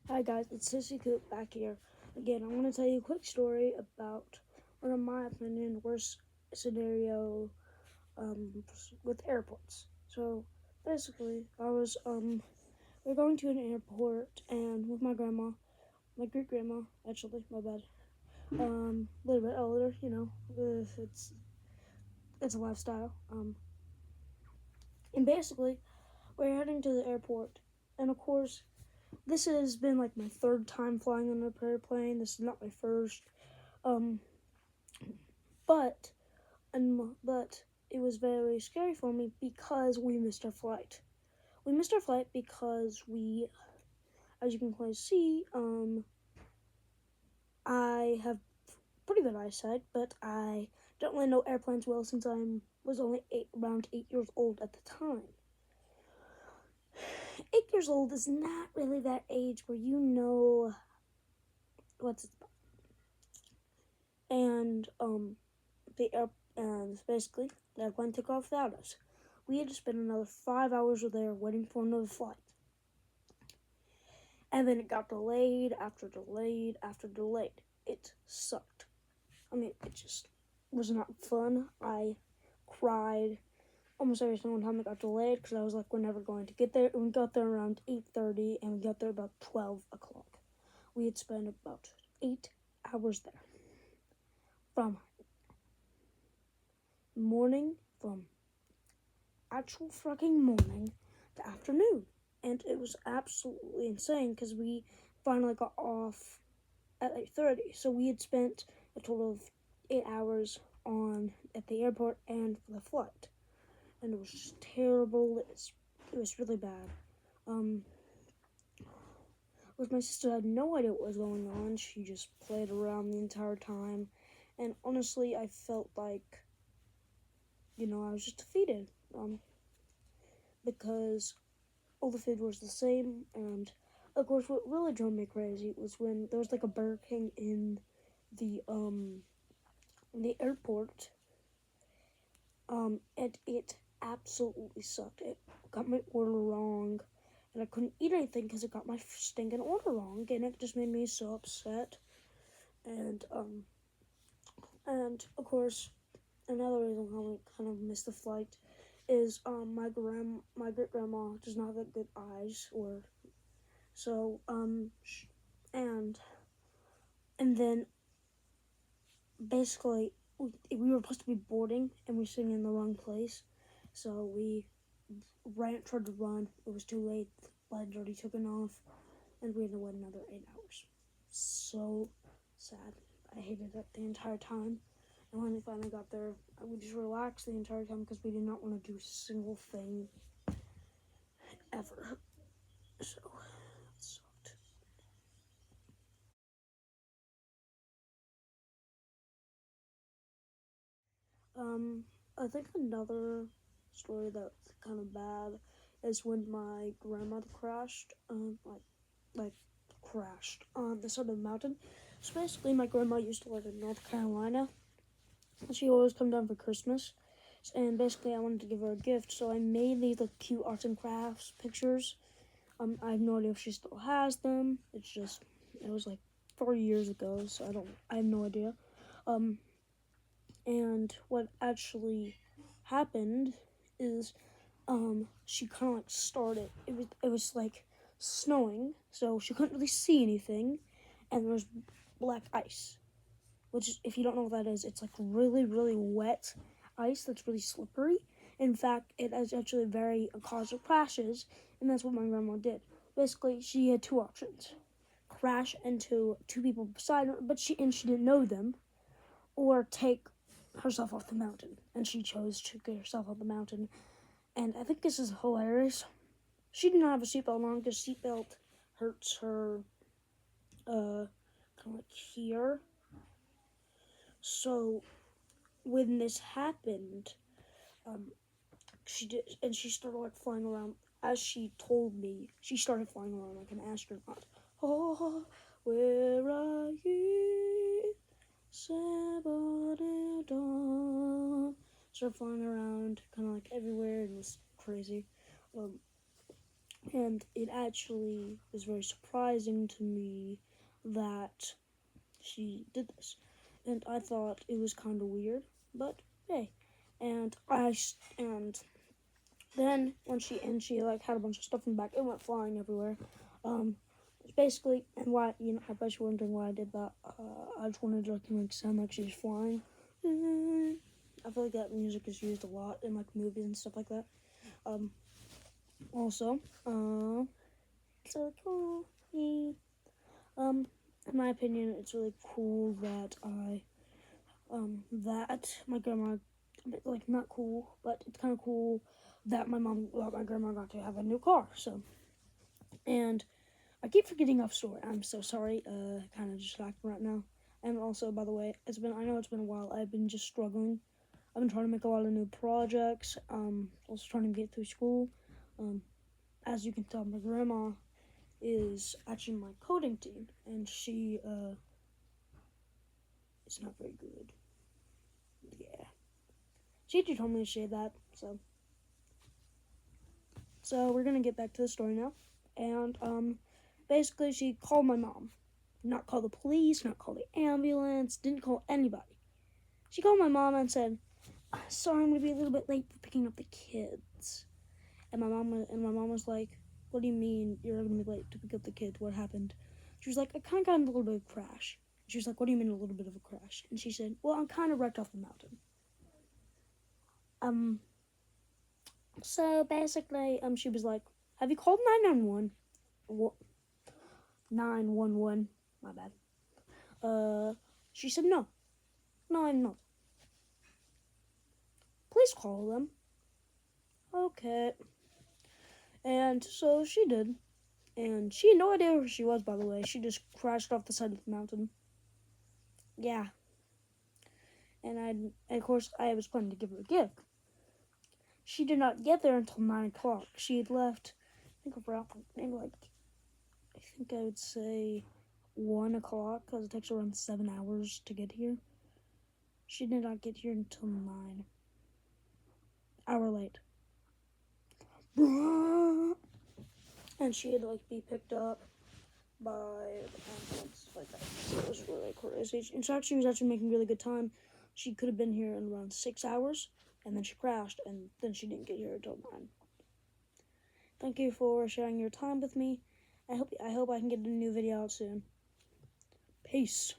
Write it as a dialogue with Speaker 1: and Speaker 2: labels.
Speaker 1: Hi guys, it's TNCoop back here. Again, I want to tell you a quick story about one of my opinion worst scenario with airports. So basically, I was we're going to an airport and with my grandma, my great grandma, actually, my bad. A little bit older, it's a lifestyle. And basically, we're heading to the airport, and of course, this has been like my third time flying on an airplane. This is not my first. Um, but it was very scary for me because we missed our flight. We missed our flight because as you can clearly see, I have pretty good eyesight, but I don't really know airplanes well since I was only around 8 years old at the time. 8 years old is not really that age where you know what's it's about. And basically the airplane took off without us. We had to spend another 5 hours there waiting for another flight. And then it got delayed after delayed after delayed. It sucked. I mean, it just was not fun. I cried almost every single time it got delayed because I was like, we're never going to get there. And we got there around 8:30 and we got there about 12 o'clock. We had spent about 8 hours there. From actual fucking morning to afternoon. And it was absolutely insane because we finally got off at 8:30. So we had spent a total of 8 hours at the airport and for the flight. And it was just terrible. It was really bad. With my sister had no idea what was going on. She just played around the entire time. And honestly, I felt like, I was just defeated. Because all the food was the same, and of course what really drove me crazy was when there was like a Burger King in the airport, and it absolutely sucked. It got my order wrong, and I couldn't eat anything because it got my stinking order wrong, and it just made me so upset. And of course, another reason why we kind of missed the flight is my great grandma does not have good eyes, or so and then basically we were supposed to be boarding and we were sitting in the wrong place, so we tried to run. It was too late. The flight had already taken off, and we had to wait another 8 hours. So sad. I hated it the entire time. And when we finally got there, we just relaxed the entire time because we did not want to do a single thing ever. So it sucked. I think another story that's kind of bad is when my grandmother crashed. Like crashed on the side of the mountain. So basically, my grandma used to live in North Carolina. She always come down for Christmas, and basically, I wanted to give her a gift, so I made these like cute arts and crafts pictures. I have no idea if she still has them. It was like 4 years ago, so I have no idea. And what actually happened is, she kind of like started. It was like snowing, so she couldn't really see anything, and there was black ice. Which, if you don't know what that is, it's like really, really wet ice that's really slippery. In fact, it is actually very cause of crashes, and that's what my grandma did. Basically, she had two options: crash into two people beside her, but she didn't know them, or take herself off the mountain. And she chose to get herself off the mountain. And I think this is hilarious. She did not have a seatbelt on because seatbelt hurts her, kind of like here. So when this happened, she started like flying around. As she told me, she started flying around like an astronaut. Oh, where are you? Started flying around, kind of like everywhere, and it was crazy. And it actually was very surprising to me that she did this. And I thought it was kind of weird, but hey. And then when she like had a bunch of stuff in the back, it went flying everywhere. Basically, and why, I bet you're wondering why I did that. I just wanted to make it sound like she was flying. I feel like that music is used a lot in like movies and stuff like that. Also, it's really cool. In my opinion, it's really cool that that my grandma, like, not cool, but it's kind of cool that my grandma got to have a new car. So, and I keep forgetting off story. I'm so sorry. Kind of distracted right now. And also, by the way, I know it's been a while. I've been just struggling. I've been trying to make a lot of new projects. Also trying to get through school. As you can tell, my grandma is actually my coding team, and she is not very good. Yeah, she told me to say that. So we're gonna get back to the story now, and basically she called my mom, not call the police, not call the ambulance, didn't call anybody. She called my mom and said, "Sorry, I'm gonna be a little bit late for picking up the kids." And my mom was like, "What do you mean you're gonna be late to pick up the kids? What happened?" She was like, "I kind of got in a little bit of a crash." She was like, "What do you mean a little bit of a crash?" And she said, "Well, I'm kind of wrecked off the mountain." So basically, she was like, "Have you called 911?" What? 911. My bad. She said, "No, I'm not." "Please call them." Okay. And so she did. And she had no idea where she was, by the way. She just crashed off the side of the mountain. Yeah. And of course, I was planning to give her a gift. She did not get there until 9 o'clock. She had left, I think around, maybe like, I think I would say 1 o'clock, because it takes around 7 hours to get here. She did not get here until 9. Hour late. And she had to like be picked up by the ambulance like that. So it was really crazy. In fact, she was actually making really good time. She could have been here in around 6 hours, and then she crashed, and then she didn't get here until 9. Thank you for sharing your time with me. I hope I can get a new video out soon. Peace.